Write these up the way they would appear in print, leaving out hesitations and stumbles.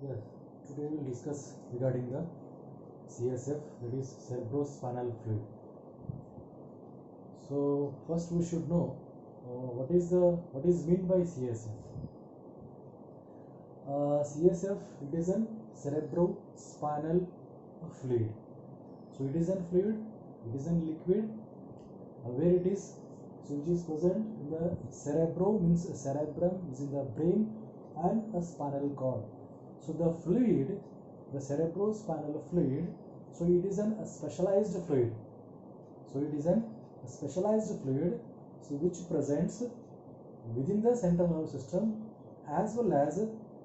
Yes, today we will discuss regarding the CSF, that is cerebrospinal fluid. So first we should know what is meant by CSF. CSF, it is an cerebrospinal fluid. So it is a fluid, it is a liquid, where it is, so which is present in the means cerebrum is in the brain and a spinal cord. So the fluid, the cerebrospinal fluid, so it is a specialized fluid. So it is a specialized fluid, so which presents within the central nervous system as well as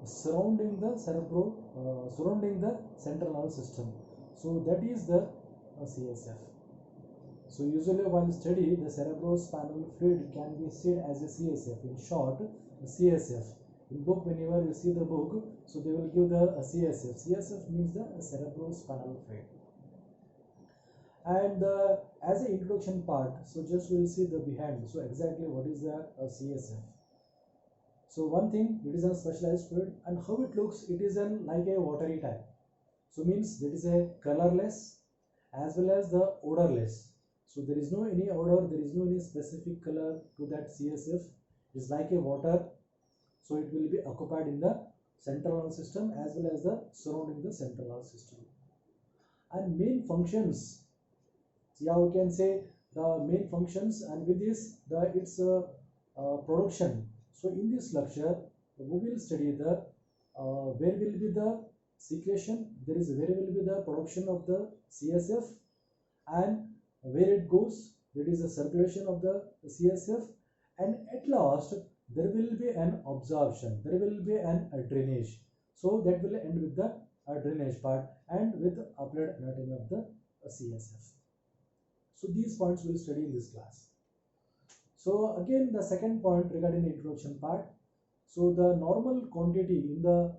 surrounding the surrounding the central nervous system. So that is the CSF. So usually while study, the cerebrospinal fluid can be said as a CSF. In short, CSF. In book, whenever you see the book, so they will give the CSF. CSF means the cerebrospinal fluid. And as an introduction part, so just we'll see the behind. So exactly what is the CSF. So one thing, it is a specialized fluid, and how it looks, it is like a watery type. So means that is a colorless as well as the odorless. So there is no any odor, there is no any specific color to that CSF. It is like a water. So it will be occupied in the central nervous system as well as the surrounding the central nervous system. And main functions, yeah, we can say the main functions, and with this the its production. So in this lecture we will study the where will be the secretion, there is where will be the production of the CSF, and where it goes, that is the circulation of the CSF, and at last there will be an absorption, there will be an drainage. So that will end with the drainage part and with applied anatomy of the CSF. So these points we will study in this class. So again, the second point regarding the introduction part. So the normal quantity in a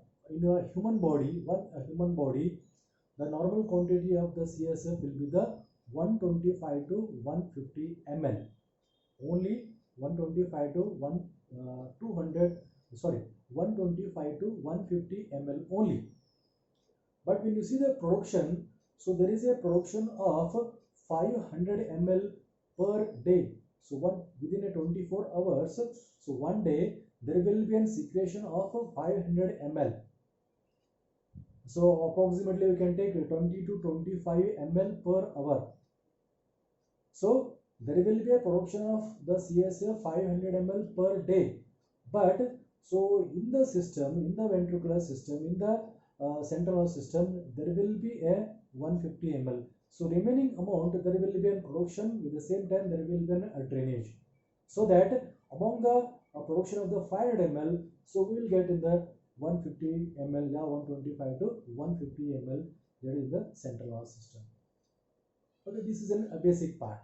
human body, the normal quantity of the CSF will be the 125 to 150 ml. Only 125 to 125 to 150 ml only. But when you see the production, so there is a production of 500 ml per day. So within a 24 hours, so one day there will be a secretion of 500 ml. So approximately we can take 20 to 25 ml per hour. So there will be a production of the CSF 500 ml per day. But so in the system, in the ventricular system, in the central nervous system, there will be a 150 ml. So remaining amount, there will be a production, with the same time there will be a drainage. So that among the production of the 500 ml, so we will get in the 150 ml, yeah, 125 to 150 ml, that is the central nervous system. Okay, this is a basic part.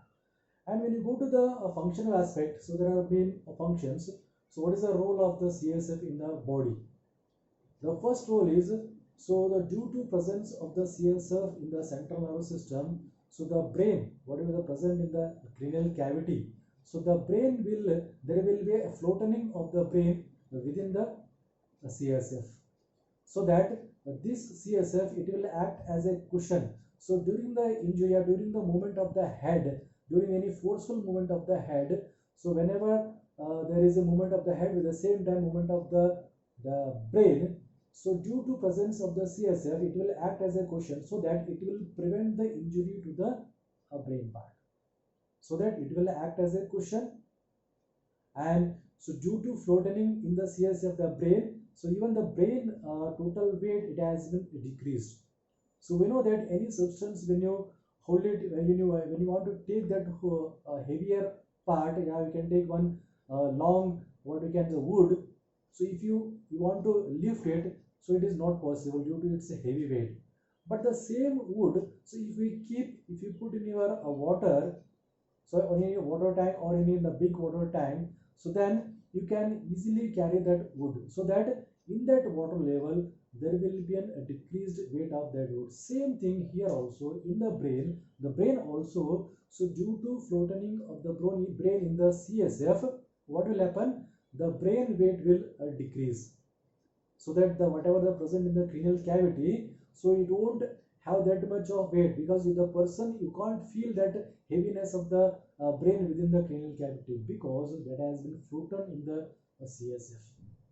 And when you go to the functional aspect, so there are main functions. So what is the role of the CSF in the body? The first role is, so the due to presence of the CSF in the central nervous system, so the brain, whatever the present in the cranial cavity, so the brain will, there will be a flattening of the brain within the CSF, so that this CSF, it will act as a cushion. So during the injury or during the movement of the head, during any forceful movement of the head, so whenever there is a movement of the head, with the same time movement of the brain, so due to presence of the CSF, it will act as a cushion, so that it will prevent the injury to the brain part. So that it will act as a cushion, and so due to flattening in the CSF the brain, so even the brain total weight, it has been decreased. So we know that any substance, when you hold it, when you want to take that heavier part, yeah, you can take one long, what we can say, wood. So if you want to lift it, so it is not possible due to its heavy weight. But the same wood, so if you put in your water, so in a water tank or in a big water tank, so then you can easily carry that wood, so that in that water level there will be a decreased weight of that wood. Same thing here also in the brain also. So due to flattening of the brain in the CSF, what will happen? The brain weight will decrease. so that the whatever the present in the cranial cavity, so it won't have that much of weight, because if the person, you can't feel that heaviness of the brain within the cranial cavity, because that has been frozen in the CSF.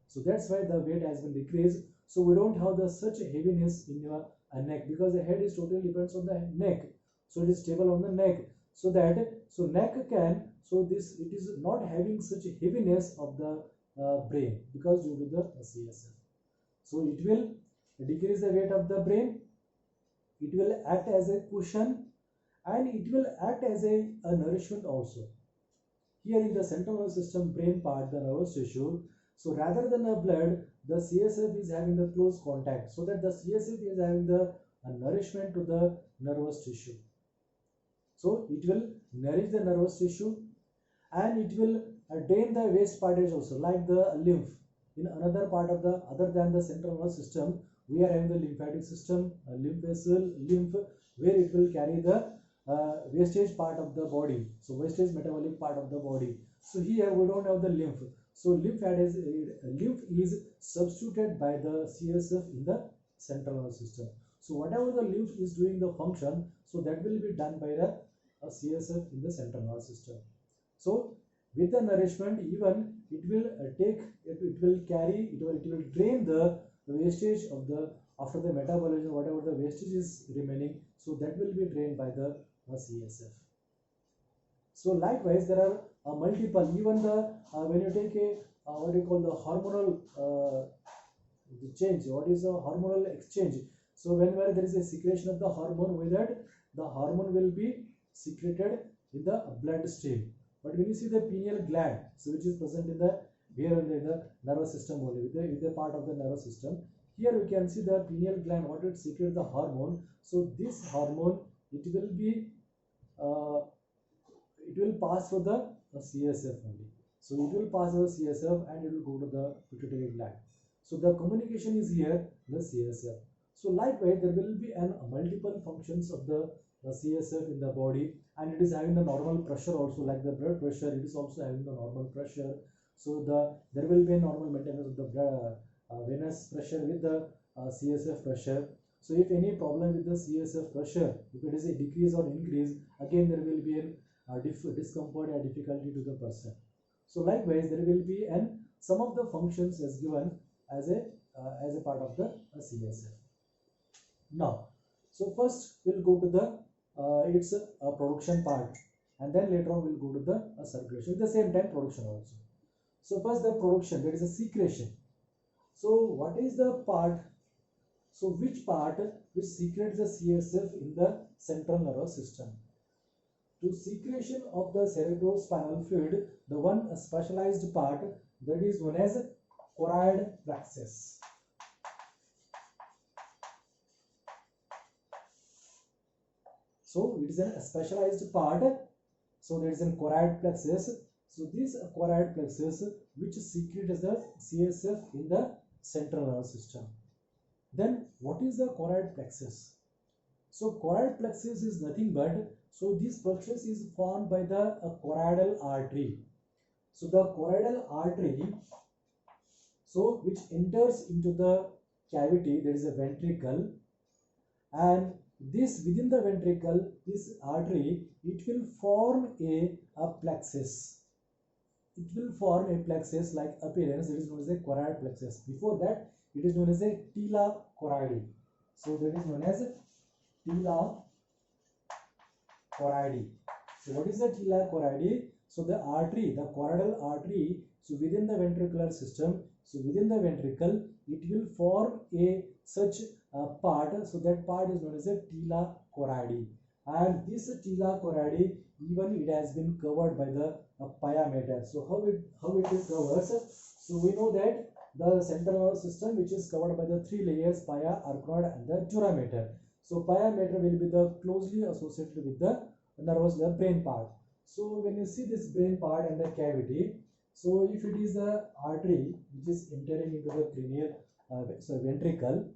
So that's why the weight has been decreased. So we don't have the such heaviness in your neck, because the head is totally depends on the neck, so it is stable on the neck. So that, so neck can, so this, it is not having such heaviness of the brain, because due to the CSF. So it will decrease the weight of the brain, it will act as a cushion, and it will act as a nourishment also. Here in the central nervous system brain part, the nervous tissue, so rather than a blood, the CSF is having the close contact, so that the CSF is having the nourishment to the nervous tissue. So it will nourish the nervous tissue, and it will drain the waste parts also, like the lymph. In another part of the, other than the central nervous system, we are having the lymphatic system, lymph vessel, lymph, where it will carry the wastage part of the body, so wastage metabolic part of the body. So here we don't have the lymph, so lymph is substituted by the CSF in the central nervous system. So whatever the lymph is doing the function, so that will be done by the CSF in the central nervous system. So with the nourishment, even it will it will carry, it will drain the wastage of the, after the metabolism, whatever the wastage is remaining, so that will be drained by the CSF. So likewise, there are multiple, even the when you take a what you call the hormonal change, what is the hormonal exchange? So whenever there is a secretion of the hormone, with that the hormone will be secreted in the blood stream. But when you see the pineal gland, so which is present in the, here in the nervous system only, with the part of the nervous system, here you can see the pineal gland, what it secretes the hormone. So this hormone, it will be it will pass through the CSF only. So it will pass through the CSF and it will go to the pituitary gland. So the communication is here, the CSF. So likewise, there will be an multiple functions of the CSF in the body, and it is having the normal pressure also, like the blood pressure, it is also having the normal pressure. So there will be a normal maintenance of the blood, venous pressure with the CSF pressure. So if any problem with the CSF pressure, if it is a decrease or increase, again there will be a discomfort or difficulty to the person. So likewise, there will be some of the functions as given as a part of the CSF. Now, so first we'll go to the its production part, and then later on we'll go to the circulation. At the same time, production also. So first the production, that is a secretion. So what is the part? So which part which secretes the CSF in the central nervous system? To secretion of the cerebrospinal fluid, the one specialized part, that is known as choroid plexus. So it is a specialized part. So there is a choroid plexus. So this choroid plexus which secretes the CSF in the central nervous system. Then what is the choroid plexus? So choroid plexus is nothing but, so this plexus is formed by the choroidal artery. So the choroidal artery, so which enters into the cavity, there is a ventricle, and this within the ventricle, this artery, it will form a plexus. It will form a plexus like appearance. It is known as a choroid plexus. Before that, it is known as a tila choroidi. So that is known as tila choroidi. So what is the tila choroidi? So the artery, the choroidal artery, so within the ventricular system, so within the ventricle, it will form a such part. So that part is known as a tila choroidi. And this tila choroidi, even it has been covered by the pia mater. So how it is covered? So we know that the central nervous system, which is covered by the three layers, pia, arachnoid, and the dura mater. So pia mater will be the closely associated with the nervous, the brain part. So when you see this brain part and the cavity, so if it is the artery which is entering into the cranial, ventricle,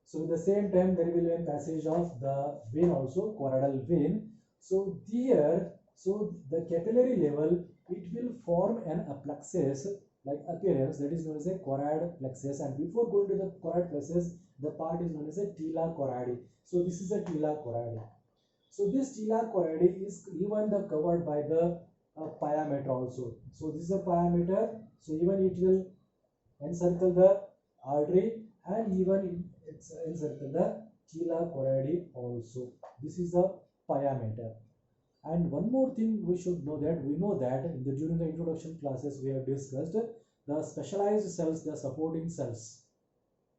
so at the same time there will be a passage of the vein also, choroidal vein. So here, so the capillary level, it will form a plexus like appearance, that is known as a choroid plexus. And before going to the choroid plexus, the part is known as a tila choroidi. So this is a tila choroidi. So this tila choroidi is even the covered by the pyometer also. So this is a pyometer. So even it will encircle the artery and even encircle the tila choroidi also. This is the pyometer. And one more thing we should know, that we know that during the introduction classes we have discussed the specialized cells, the supporting cells.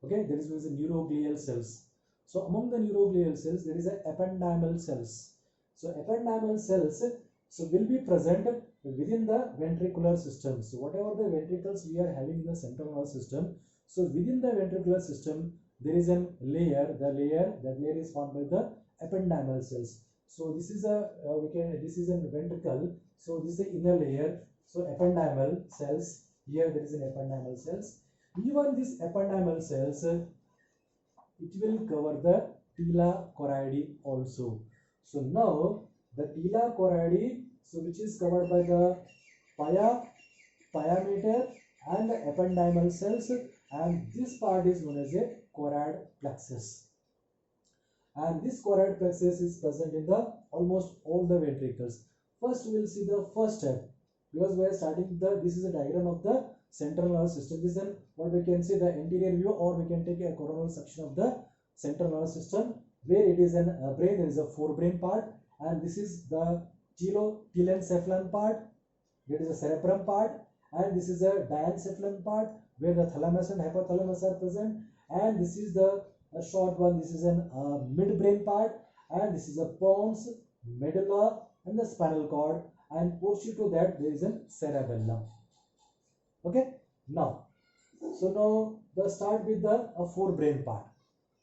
Okay, there is the neuroglial cells. So among the neuroglial cells there is a ependymal cells. So ependymal cells will be present within the ventricular system. So whatever the ventricles we are having in the central nervous system, so within the ventricular system there is a layer. That layer is formed by the ependymal cells. So this is a this is a ventricle. So this is the inner layer. So ependymal cells. Here there is an ependymal cells. Even this ependymal cells, it will cover the tila choroidi also. So now the tila choroidi, so which is covered by the pyometer and the ependymal cells, and this part is known as a choroid plexus. And this choroid plexus is present in the almost all the ventricles. First we will see the first step, because we are starting this is a diagram of the central nervous system. This is what we can see the anterior view, or we can take a coronal section of the central nervous system, where it is a brain. There is a forebrain part, and this is the telencephalon part. There is a cerebrum part, and this is a diencephalon part, where the thalamus and hypothalamus are present. And this is the short one. This is a midbrain part, and this is a pons, medulla, and the spinal cord. And posterior to that there is a cerebellum. Okay. Now the start with the forebrain part.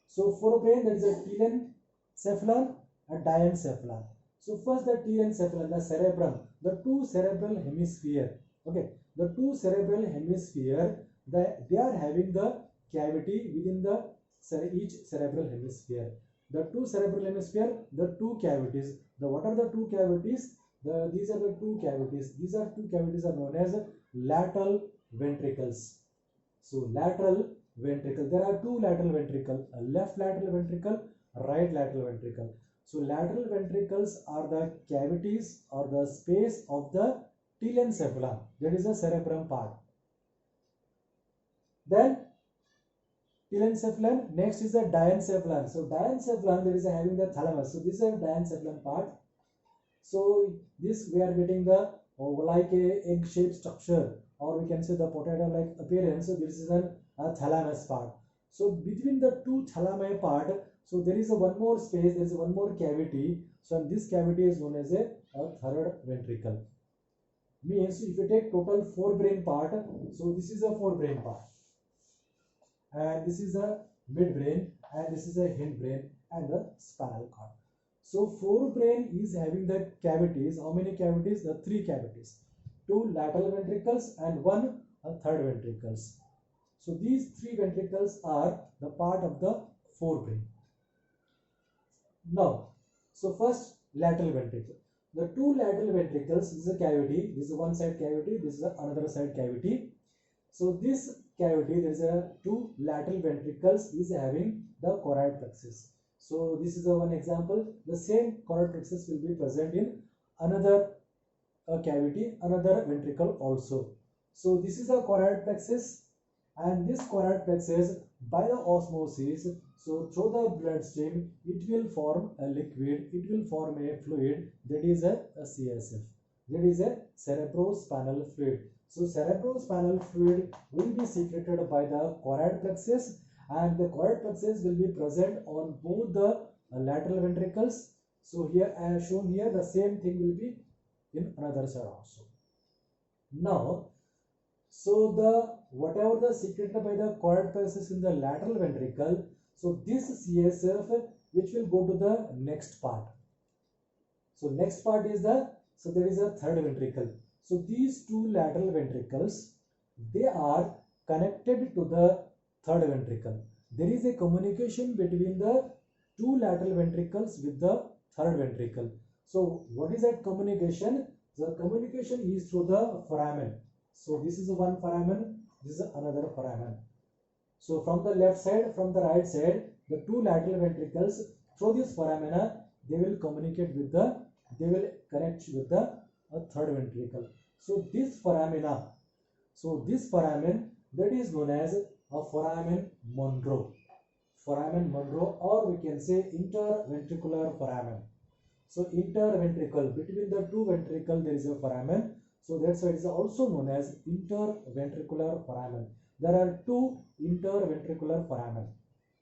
So forebrain, there is a telencephalon and diencephalon. So first the telencephalon, the cerebrum, the two cerebral hemisphere. Okay, the two cerebral hemisphere, they are having the cavity within the each cerebral hemisphere. The two cerebral hemisphere, the two cavities. What are the two cavities? These are the two cavities. These are two cavities are known as lateral ventricles. So lateral ventricle. There are two lateral ventricle, a left lateral ventricle, right lateral ventricle. So lateral ventricles are the cavities or the space of the telencephalon. That is the cerebrum part. Then telencephalon. Next is the diencephalon. So diencephalon, there is having the thalamus. So this is a diencephalon part. So this we are getting the like a egg-shaped structure, or we can say the potato-like appearance. So this is a thalamus part. So between the two thalami part, so there is a one more space. There is one more cavity. So this cavity is known as a third ventricle. Means if you take total forebrain part, so this is a forebrain part, and this is a midbrain, and this is a hindbrain, and the spinal cord. So forebrain is having the cavities. How many cavities? The three cavities. Two lateral ventricles and one third ventricles. So these three ventricles are the part of the forebrain. Now, so first lateral ventricle. The two lateral ventricles, this is a cavity. This is one side cavity. This is another side cavity. So this cavity, there is a two lateral ventricles is having the choroid plexus. So this is one example. The same choroid plexus will be present in another cavity, another ventricle also. So this is a choroid plexus, and this choroid plexus, by the osmosis, so through the bloodstream, it will form a liquid, it will form a fluid, that is a CSF, that is a cerebrospinal fluid. So cerebrospinal fluid will be secreted by the choroid plexus, and the choroid plexus will be present on both the lateral ventricles. So here I have shown here, the same thing will be in another side also. Now, so whatever the secreted by the choroid plexus in the lateral ventricle, so this CSF which will go to the next part. So next part is so there is a third ventricle. So these two lateral ventricles, they are connected to the third ventricle. There is a communication between the two lateral ventricles with the third ventricle. So what is that communication? The communication is through the foramen. So this is one foramen, this is another foramen. So from the left side, from the right side, the two lateral ventricles through this foramina, they will communicate with the, they will connect with the third ventricle. So this foramina, so this foramen, that is known as a foramen Monro. Foramen Monro, or we can say interventricular foramen. So interventricle, between the two ventricle there is a foramen. So that's why it is also known as interventricular foramen. There are two interventricular foramen,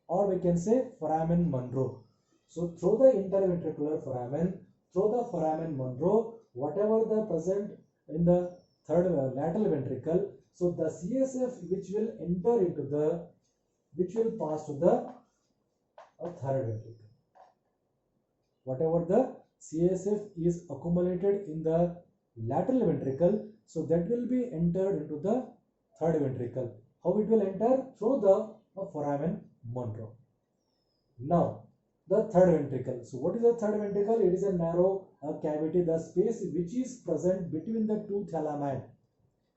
or we can say foramen Monro. So through the interventricular foramen, through the foramen Monro, whatever the present in the third lateral ventricle, so the CSF which will enter into the, which will pass to the third ventricle. Whatever the CSF is accumulated in the lateral ventricle, so that will be entered into the third ventricle. How it will enter? Through the foramen Monro. Now the third ventricle. So what is the third ventricle? It is a narrow cavity, the space which is present between the two thalami.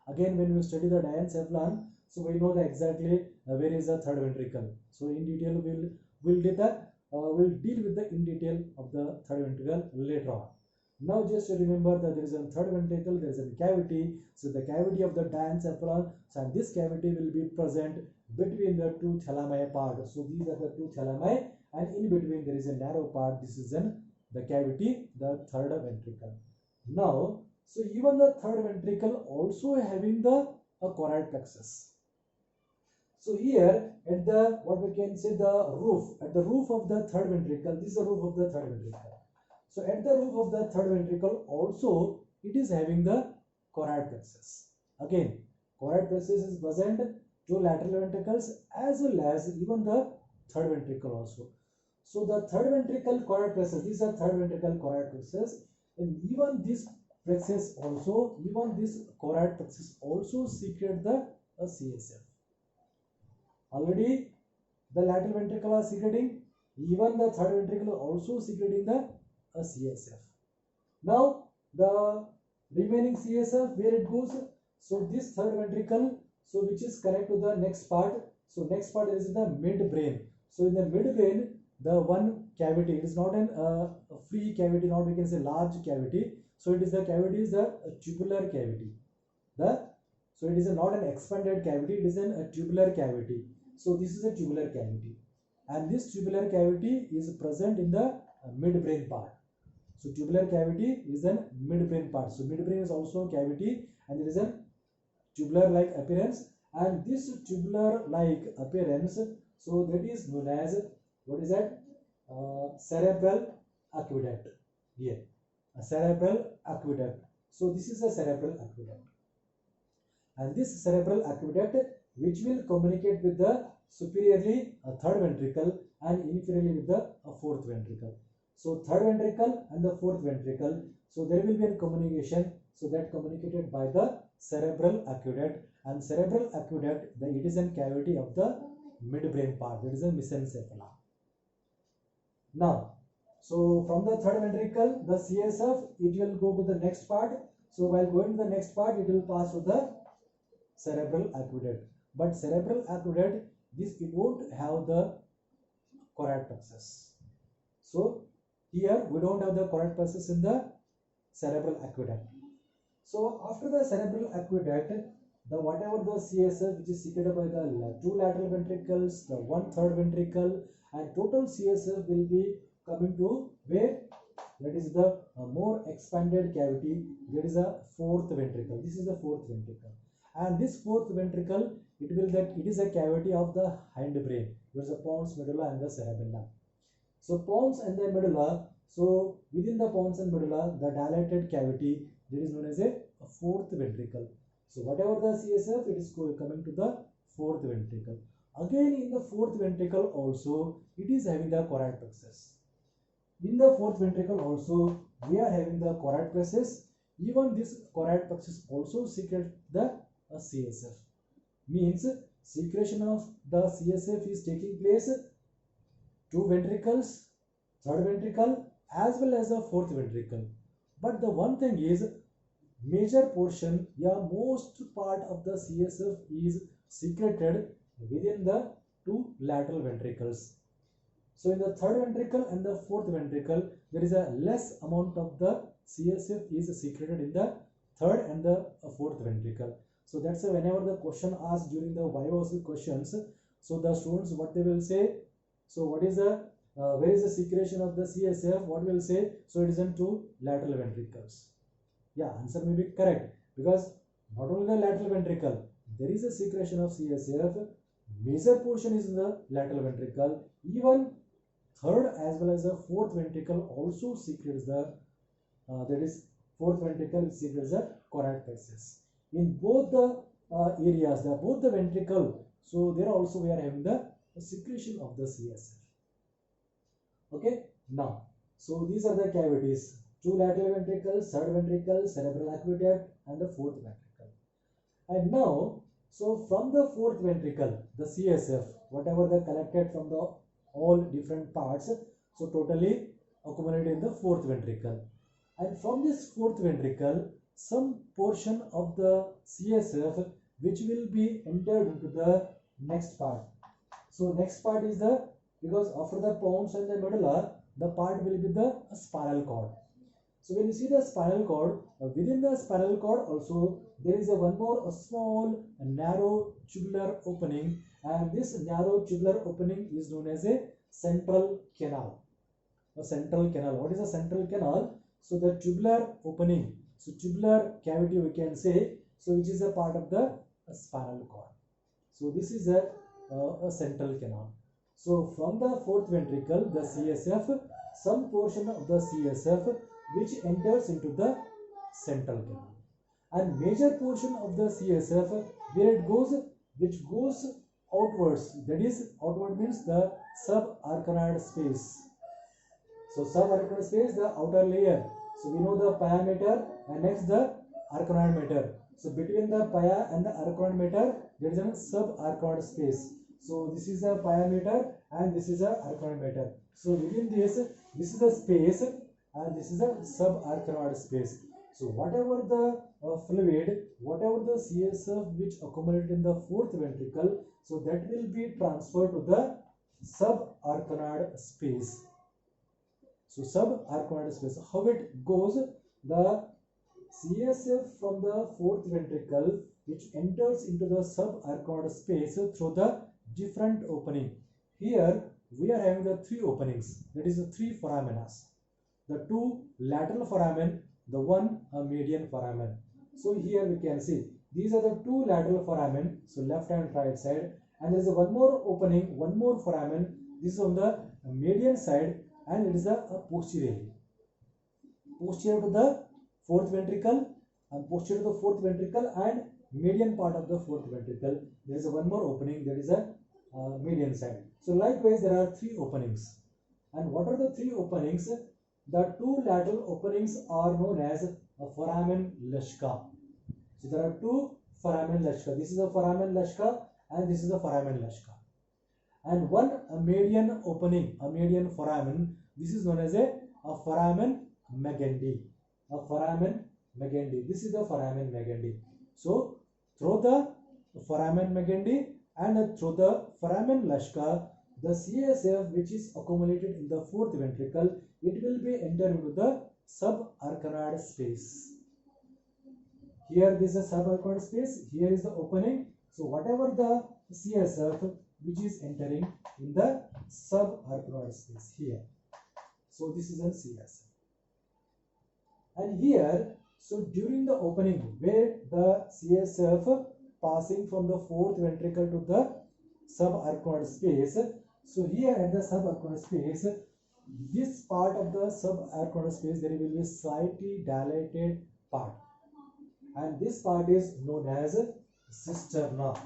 Again, when we study the diencephalon, so we know that exactly where is the third ventricle. So in detail we'll deal with the in detail of the third ventricle later on. Now just remember that there is a third ventricle, there is a cavity. So the cavity of the diencephalon, so and this cavity will be present between the two thalami part. So these are the two thalami, and in between there is a narrow part. This is the cavity, the third ventricle. Now, so even the third ventricle also having the choroid plexus. So here at the, what we can say, the roof, at the roof of the third ventricle, this is the roof of the third ventricle. So at the roof of the third ventricle also it is having the choroid plexus. Again, choroid plexus is present to lateral ventricles as well as even the third ventricle also. So the third ventricle choroid plexus, these are third ventricle choroid plexus, and even this plexus also, even this choroid plexus also secrete the CSF. Already the lateral ventricle are secreting, even the third ventricle also secreting the CSF. Now the remaining CSF, where it goes? So this third ventricle, so which is connected to the next part. So next part is the midbrain. So in the midbrain, the one cavity, it is not a free cavity, not we can say large cavity. So it is the cavity is the tubular cavity. So it is not an expanded cavity, it is a tubular cavity. So this is a tubular cavity, and this tubular cavity is present in the midbrain part. So tubular cavity is a midbrain part. So midbrain is also a cavity, and there is a tubular like appearance, and this tubular like appearance, so that is known as, what is that? Cerebral aqueduct. Here, a cerebral aqueduct. So this is a cerebral aqueduct, and this cerebral aqueduct which will communicate with the superiorly third ventricle and inferiorly with the fourth ventricle. So third ventricle and the fourth ventricle, so there will be a communication, so that communicated by the cerebral aqueduct, and cerebral aqueduct, it is a cavity of the midbrain part, that is a mesencephala. Now, so from the third ventricle, the CSF, it will go to the next part. So while going to the next part, it will pass to the cerebral aqueduct. But cerebral aqueduct, this it won't have the choroid plexus. So here we don't have the choroid plexus in the cerebral aqueduct. So after the cerebral aqueduct, the whatever the CSF which is secreted by the two lateral ventricles, the one third ventricle, and total CSF will be coming to where? That is the more expanded cavity. There is a fourth ventricle. This is the fourth ventricle, and this fourth ventricle, it is a cavity of the hindbrain. There is a pons, medulla, and the cerebellum. So pons and the medulla. So within the pons and medulla, the dilated cavity, that is known as a fourth ventricle. So whatever the CSF, it is coming to the fourth ventricle. Again in the fourth ventricle also, it is having the choroid plexus. In the fourth ventricle also, we are having the choroid plexus. Even this choroid plexus also secretes the CSF. Means secretion of the CSF is taking place two ventricles, third ventricle as well as the fourth ventricle. But the one thing is, major portion, yeah, most part of the CSF is secreted within the two lateral ventricles. So in the third ventricle and the fourth ventricle, there is a less amount of the CSF is secreted in the third and the fourth ventricle. So that's why whenever the question asked during the viva questions, so the students what they will say, so what is the where is the secretion of the CSF? What will say? So it is in two lateral ventricles. Yeah, answer may be correct, because not only the lateral ventricle, there is a secretion of CSF. Major portion is in the lateral ventricle. Even third as well as the fourth ventricle also secretes the that is fourth ventricle secretes the choroid in both the areas, both the ventricle. So there also we are having the secretion of the CSF. Okay, now so these are the cavities: two lateral ventricles, third ventricle, cerebral aqueduct, and the fourth ventricle. And now, so from the fourth ventricle, the CSF, whatever they collected from the all different parts, so totally accumulated in the fourth ventricle. And from this fourth ventricle, some portion of the CSF which will be entered into the next part. So next part is the, because after the pons and the medulla, the part will be the spinal cord. So when you see the spinal cord, within the spinal cord also there is a one more a small narrow tubular opening, and this narrow tubular opening is known as a central canal. A central canal. What is a central canal? So the tubular opening, so tubular cavity we can say, so which is a part of the spinal cord. So this is a central canal. So from the fourth ventricle, the CSF, some portion of the CSF which enters into the central canal, and major portion of the CSF where it goes, which goes outwards, that is outward means the subarachnoid space. So subarachnoid space, the outer layer. So we know the pia mater and next the arachnoid mater. So between the pia and the arachnoid mater there is a subarachnoid space. So this is a pia mater and this is a arachnoid mater. So within this is the space and this is a subarachnoid space. So whatever the fluid, whatever the CSF which accumulated in the fourth ventricle, so that will be transferred to the subarachnoid space. So subarachnoid space, how it goes, the CSF from the fourth ventricle which enters into the subarachnoid space through the different opening. Here we are having the three openings, that is the three foramina. The two lateral foramen, the one median foramen. So here we can see these are the two lateral foramen, so left and right side, and there is a one more opening, one more foramen. This is on the median side and it is a posterior to the fourth ventricle, and posterior to the fourth ventricle and median part of the fourth ventricle. There is a one more opening, that is a median side. So likewise there are three openings. And what are the three openings? The two lateral openings are known as a foramen Leshka. So there are two foramen Leshka. This is a foramen Leshka and this is a foramen Leshka. And one median opening, a median foramen, this is known as a foramen Magendie. A foramen Magendie. This is the foramen Magendie. So through the foramen Magendie and through the foramen Leshka, the CSF which is accumulated in the fourth ventricle, it will be entered into the subarachnoid space. Here this is a subarachnoid space, here is the opening. So whatever the CSF which is entering in the subarachnoid space here. So this is a CSF. And here, so during the opening where the CSF passing from the fourth ventricle to the subarachnoid space, so here at the subarachnoid space, this part of the subarachnoid space there will be a slightly dilated part, and this part is known as cisterna.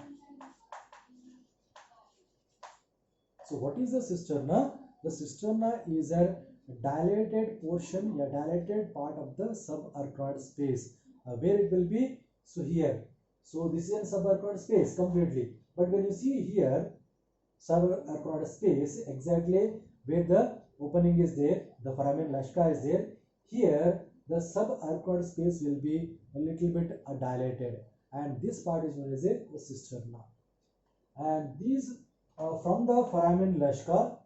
So what is the cisterna? The cisterna is a dilated portion, a dilated part of the subarachnoid space where it will be, so here, so this is a subarachnoid space completely, but when you see here subarachnoid space exactly where the opening is there, the foramen Leshka is there, here the subarachnoid space will be a little bit dilated, and this part is known as a cisterna. And these from the foramen Lashka,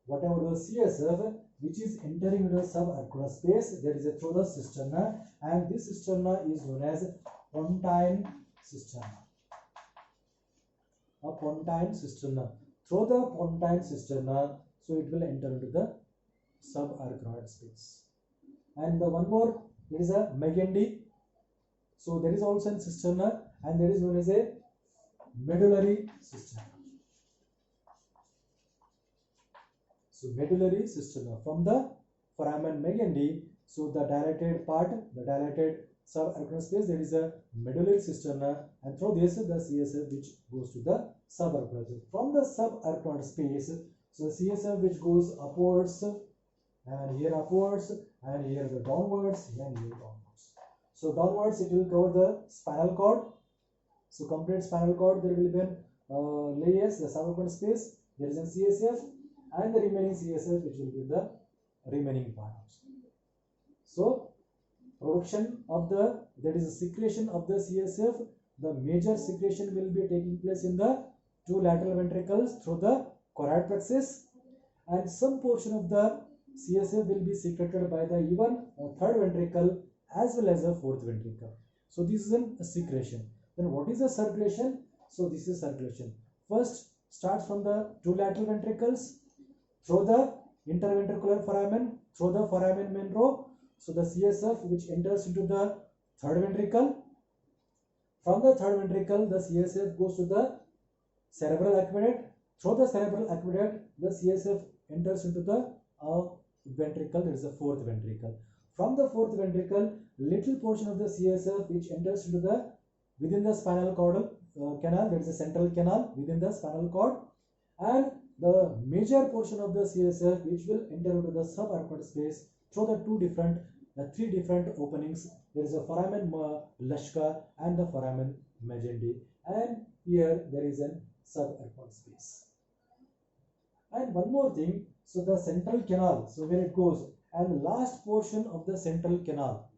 whatever the CSF which is entering into the subarachnoid space, that is through the cisterna, and this cisterna is known as pontine cisterna. A pontine cisterna. Through the pontine cisterna, so it will enter into the subarachnoid space. And the one more, there is a Magendie. So there is also a cisterna, and that is known as a medullary cisterna. So medullary cisterna from the foramen Magendie. So the dilated part, the dilated subarachnoid space, there is a medullary cisterna, and through this the CSF which goes to the subarachnoid space. From the subarachnoid space, so CSF which goes upwards, and here upwards, and here the downwards, and here downwards. So downwards it will cover the spinal cord. So complete spinal cord, there will be an layers, the subarachnoid space, there is a CSF, and the remaining CSF which will be the remaining part. So production of the, that is a secretion of the CSF, the major secretion will be taking place in the two lateral ventricles through the choroid plexus, and some portion of the CSF will be secreted by the even third ventricle as well as the fourth ventricle. So this is a secretion. Then what is the circulation? So this is circulation. First starts from the two lateral ventricles through the interventricular foramen, through the foramen main. So the CSF which enters into the third ventricle. From the third ventricle, the CSF goes to the cerebral aqueduct. Through the cerebral aqueduct, the CSF enters into the ventricle, that is the fourth ventricle. From the fourth ventricle, little portion of the CSF which enters into the within the spinal cord canal, that is the central canal within the spinal cord, and the major portion of the CSF which will enter into the subarachnoid space through the three different openings. There is a foramen Lashka and the foramen Magendie, and here there is a subarachnoid space. And one more thing, so the central canal, so where it goes, and last portion of the central canal,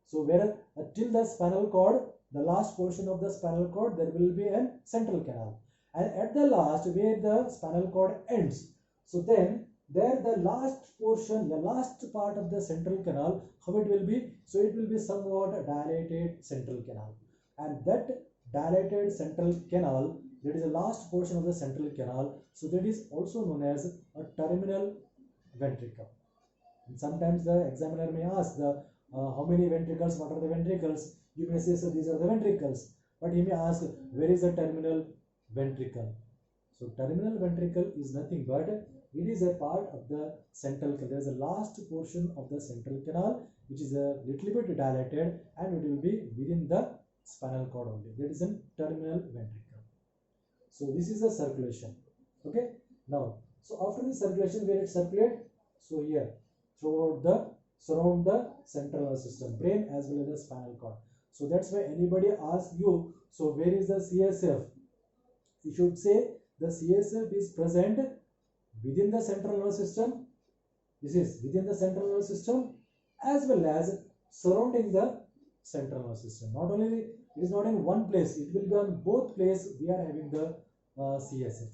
so where till the spinal cord, the last portion of the spinal cord, there will be a central canal, and at the last where the spinal cord ends, so then there the last portion, the last part of the central canal, how it will be? So it will be somewhat dilated central canal, and that dilated central canal, that is the last portion of the central canal, so that is also known as a terminal ventricle. And sometimes the examiner may ask the how many ventricles, what are the ventricles? You may say, so these are the ventricles, but he may ask, where is the terminal ventricle? So terminal ventricle is nothing but it is a part of the central canal. There is a last portion of the central canal which is a little bit dilated, and it will be within the spinal cord only. That is a terminal ventricle. So this is the circulation. Okay. Now, so after the circulation, where it circulate? So here throughout the surround the central nervous system, brain as well as the spinal cord. So that's why anybody asks you, so where is the CSF? You should say the CSF is present within the central nervous system. This is within the central nervous system as well as surrounding the central nervous system. Not only it is not in one place, it will be on both places. We are having the CSF.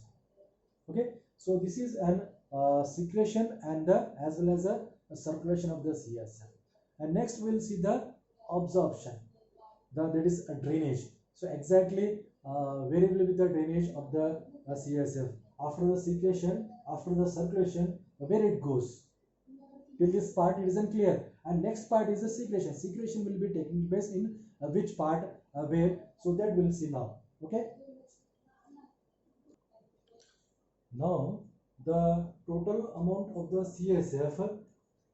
Okay, so this is an secretion and the as well as a circulation of the CSF. And next we will see the absorption. That is a drainage. So exactly where will be the drainage of the CSF after the secretion, after the circulation, where it goes. Till this part it isn't clear. And next part is the secretion. Secretion will be taking place in which part, where. So that we will see now. Okay. Now the total amount of the CSF.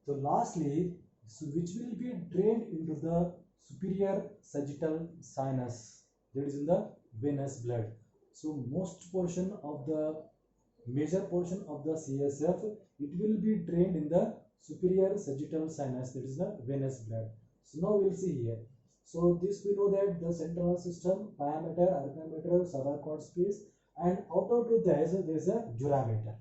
So lastly, so which will be drained into the superior sagittal sinus, that is in the venous blood. So most portion of the major portion of the CSF, it will be drained in the superior sagittal sinus, that is the venous blood. So now we will see here. So this we know that the central nervous system, pyometer, arachnometer, subarachnoid space, and outer to this there is a durameter.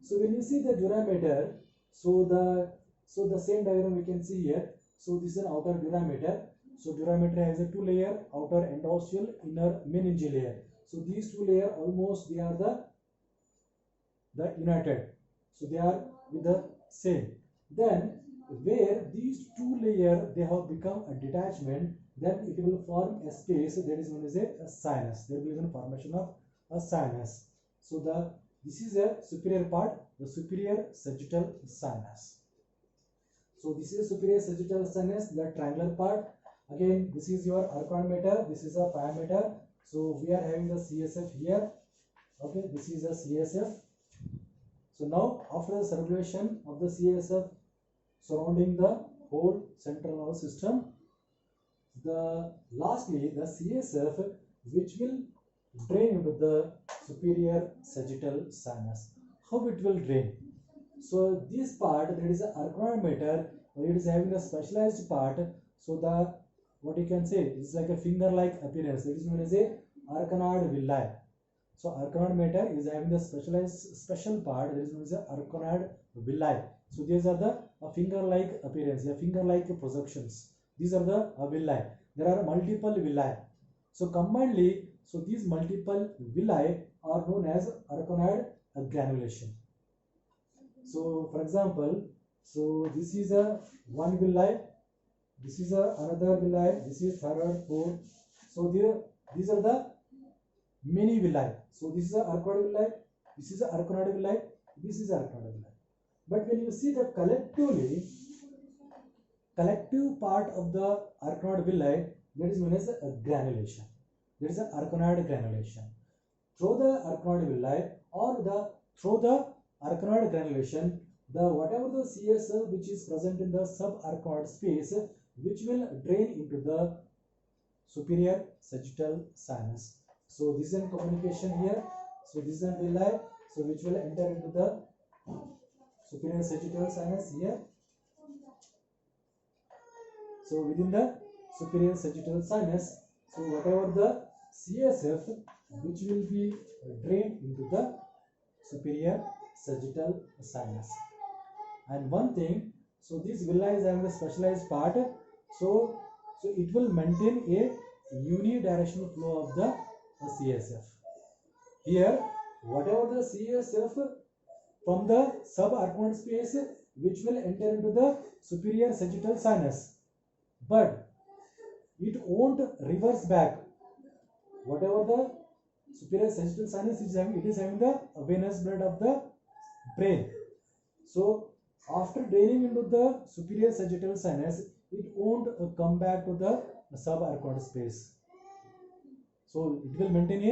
So when you see the durameter, so the So the same diagram we can see here. So this is an outer durameter. So durameter has a two layer, outer endosteal, inner meningeal layer. So these two layer almost they are the united. So they are with the same. Then where these two layer they have become a detachment, then it will form a space that is known as a sinus. There will be a formation of a sinus. So this is a superior part, the superior sagittal sinus. So this is superior sagittal sinus, the triangular part. Again, this is your arachnoid, this is a pyometer. So we are having the CSF here. Okay, this is a CSF. So now after the circulation of the CSF surrounding the whole central nervous system, lastly the CSF which will drain into the superior sagittal sinus. How it will drain? So this part, that is the arachnoid mater, it is having a specialized part. So what you can say is like a finger-like appearance. It is known as a arachnoid villi. So arachnoid mater is having the special part that is known as a arachnoid villi. So these are the finger-like appearance, the finger-like projections. These are the villi. There are multiple villi. So combinedly, so these multiple villi are known as arachnoid granulation. So for example, so this is a one villi, this is another villi, this is third, fourth. So these are the many villi. So this is a arachnoid villi, this is a arachnoid villi, this is arachnoid villi. But when you see the collective part of the arachnoid villi, that is known as a granulation. That is an arachnoid granulation. Through the arachnoid villi or through the arachnoid granulation, whatever the CSF which is present in the subarachnoid space, which will drain into the superior sagittal sinus. So this is a communication here. So this is a villi, so which will enter into the superior sagittal sinus here. So within the superior sagittal sinus, so whatever the CSF which will be drained into the superior sagittal sinus. And one thing, so this villi is having a specialized part, so it will maintain a unidirectional flow of the CSF. Here, whatever the CSF from the subarachnoid space which will enter into the superior sagittal sinus, but it won't reverse back. Whatever the superior sagittal sinus is having, it is having the venous blood of the brain. So after draining into the superior sagittal sinus, it won't come back to the subarachnoid space. So it will maintain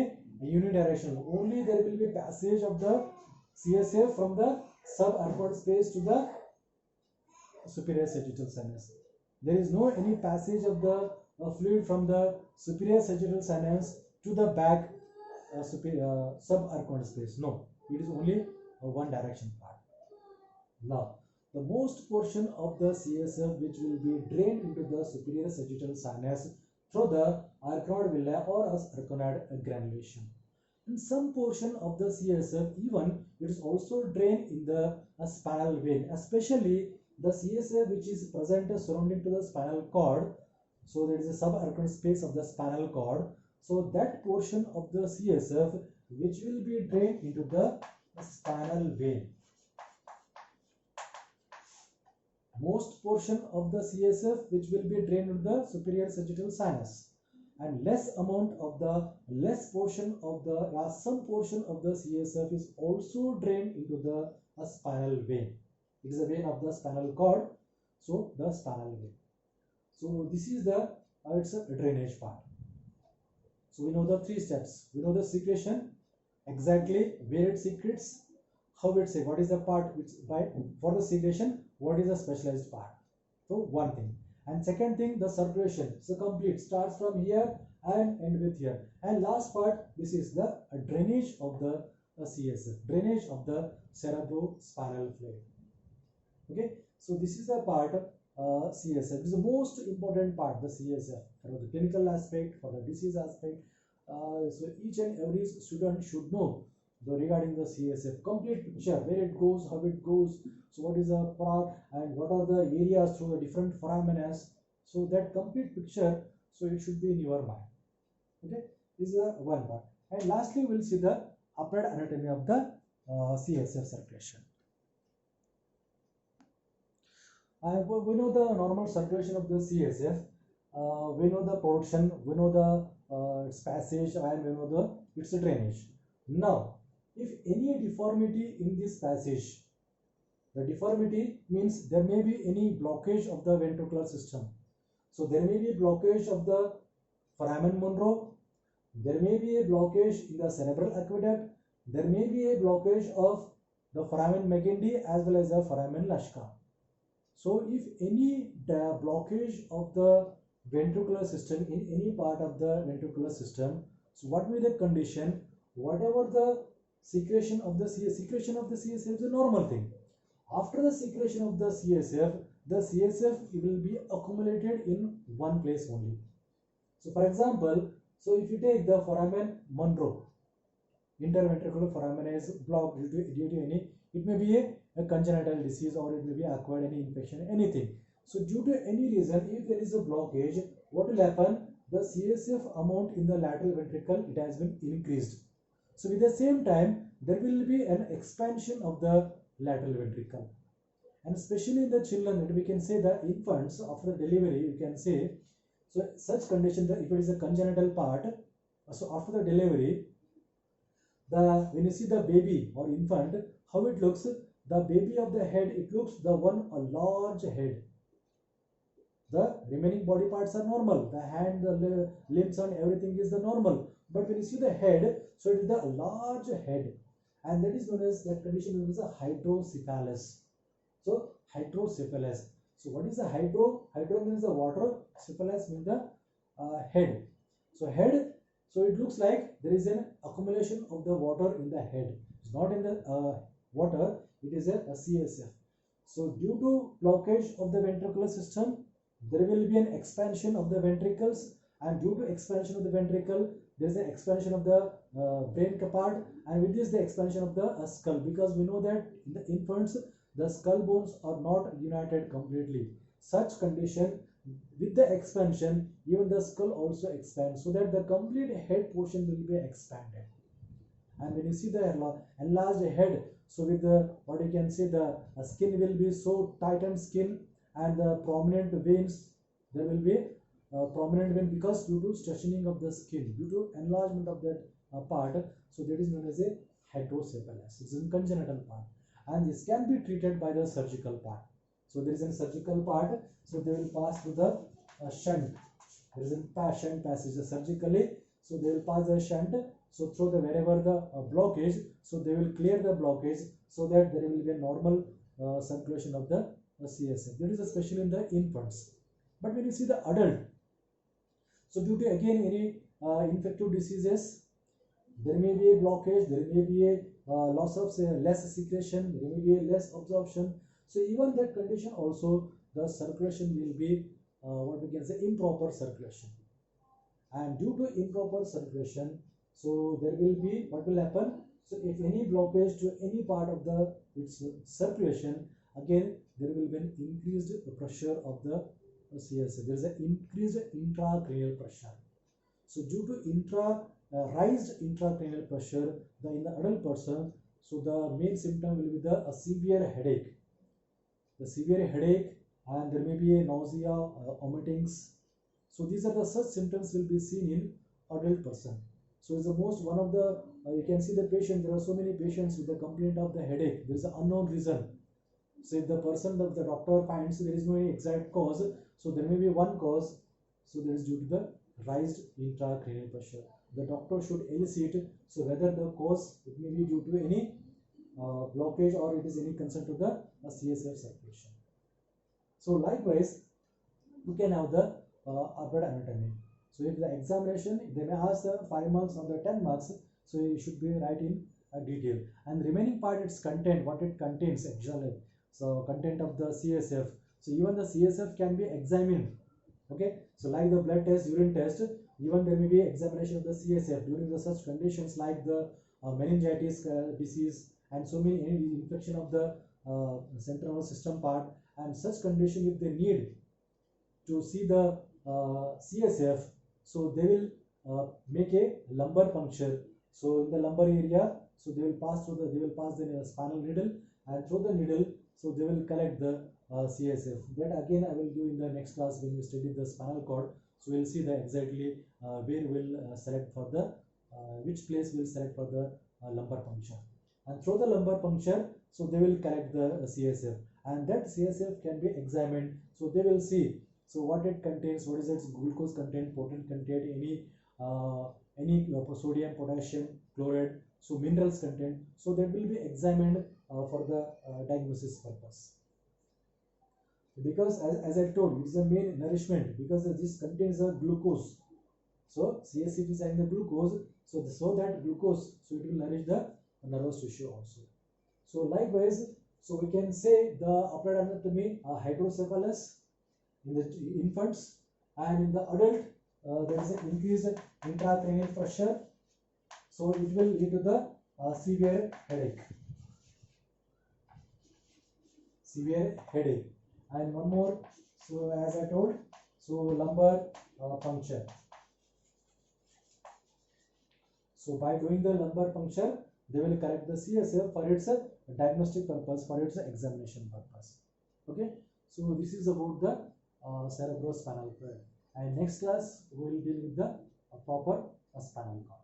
a unidirectional. Only there will be passage of the CSF from the subarachnoid space to the superior sagittal sinus. There is no any passage of the fluid from the superior sagittal sinus to the back subarachnoid space. No, it is only a one direction part. Now, the most portion of the CSF which will be drained into the superior sagittal sinus through the arachnoid villi or arachnoid granulation. In some portion of the CSF, even it is also drained in the spinal vein, especially the CSF which is present surrounding to the spinal cord. So there is a subarachnoid space of the spinal cord. So that portion of the CSF which will be drained into the spinal vein. Most portion of the CSF which will be drained into the superior sagittal sinus, and some portion of the CSF is also drained into the spinal vein. It is a vein of the spinal cord, so the spinal vein. So this is it's a drainage part. So we know the three steps. We know the secretion, exactly where it secretes, how it say, what is the part which for the secretion, what is the specialized part. So one thing. And second thing, the circulation. So complete, starts from here and end with here. And last part, this is the drainage of the CSF, drainage of the cerebrospinal fluid. Okay, so this is the part of CSF. This is the most important part, the CSF, for the clinical aspect, for the disease aspect. So each and every student should know regarding the CSF, complete picture, where it goes, how it goes, so what is the part and what are the areas through the different foramina. So that complete picture, so it should be in your mind. Okay, this is the one part. And lastly, we will see the applied anatomy of the CSF circulation. We know the normal circulation of the CSF. We know the production, we know the its passage, and we know the its drainage. Now, if any deformity in this passage, the deformity means there may be any blockage of the ventricular system. So there may be a blockage of the foramen Monro, there may be a blockage in the cerebral aqueduct, there may be a blockage of the foramen Magendie as well as the foramen Lashka. So if any blockage of the ventricular system in any part of the ventricular system, so what will be the condition? Whatever the secretion of the CSF is a normal thing. After the secretion of the CSF will be accumulated in one place only. So for example, so if you take the foramen Monro, interventricular foramen is blocked due to any, it may be a congenital disease or it may be acquired any infection, anything. So due to any reason, if there is a blockage, what will happen? The CSF amount in the lateral ventricle, it has been increased. So with the same time, there will be an expansion of the lateral ventricle. And especially in the children, we can say the infants after delivery, you can say, so such condition, if it is a congenital part, so after the delivery, when you see the baby or infant, how it looks, the baby of the head, it looks a large head. The remaining body parts are normal, the hand, the limbs and everything is the normal. But when you see the head, so it is the large head, and that is known as, that condition known as a hydrocephalus. So hydrocephalus. So what is the hydro? Hydro means the water, cephalus means the head. So head, so it looks like there is an accumulation of the water in the head. It's not in the water, it is a CSF. So due to blockage of the ventricular system, there will be an expansion of the ventricles, and due to expansion of the ventricle, there is an expansion of the brain part, and with this the expansion of the skull, because we know that in the infants the skull bones are not united completely. Such condition, with the expansion, even the skull also expands, so that the complete head portion will be expanded. And when you see the enlarged head, so with the, what you can say, the skin will be so tightened skin, and the prominent veins, there will be prominent vein, because due to stretching of the skin, due to enlargement of that part, so that is known as a hydrocephalus. It's a congenital part, and this can be treated by the surgical part. So there is a surgical part, so they will pass through the shunt. There is a shunt passage surgically, so they will pass the shunt, so through the wherever the blockage, so they will clear the blockage, so that there will be a normal circulation of the CSF. That is especially in the infants. But when you see the adult, so due to again any infective diseases, there may be a blockage, there may be a loss of less secretion, there may be a less absorption. So even that condition also, the circulation will be what we can say, improper circulation. And due to improper circulation, so there will be, what will happen? So if any blockage to any part of the its circulation, again there will be an increased pressure of the CSF. There is an increased intracranial pressure. So due to raised intracranial pressure, in the adult person, so the main symptom will be the severe headache. The severe headache, and there may be a nausea, vomitings. So these are the such symptoms will be seen in adult person. So it's the most one of the you can see the patient. There are so many patients with the complaint of the headache. There is an unknown reason. So if the doctor finds there is no exact cause, so there may be one cause. So there is due to the raised intracranial pressure. The doctor should elicit, so whether the cause, it may be due to any blockage or it is any concern to the CSF circulation. So likewise, you can have the applied anatomy. So if the examination, they may ask the 5 marks or the 10 marks, so you should be right in detail. And the remaining part, its content, what it contains actually. So content of the CSF. So even the CSF can be examined. Okay. So like the blood test, urine test, even there may be examination of the CSF during the such conditions like the meningitis disease, and so many infection of the central nervous system part, and such condition if they need to see the CSF, so they will make a lumbar puncture. So in the lumbar area, so they will pass the spinal needle, and through the needle, so they will collect the CSF. That again I will give in the next class when we study the spinal cord. So we'll see that exactly where we'll select for the which place we'll select for the lumbar puncture. And through the lumbar puncture, so they will collect the CSF, and that CSF can be examined. So they will see so what it contains, what is its glucose content, protein content, any sodium, potassium, chloride, so minerals content. So that will be examined for the diagnosis purpose. Because as I told, it's the main nourishment, because this contains the glucose. So CSF is having the glucose, so that glucose, so it will nourish the nervous tissue also. So likewise, so we can say the applied anatomy hydrocephalus in the infants, and in the adult there is an increased intracranial pressure, so it will lead to the severe headache. And one more, so as I told, so lumbar puncture. So by doing the lumbar puncture, they will collect the CSF for its diagnostic purpose, for its examination purpose. Okay, so this is about the cerebrospinal fluid, and next class we will deal with the proper spinal cord.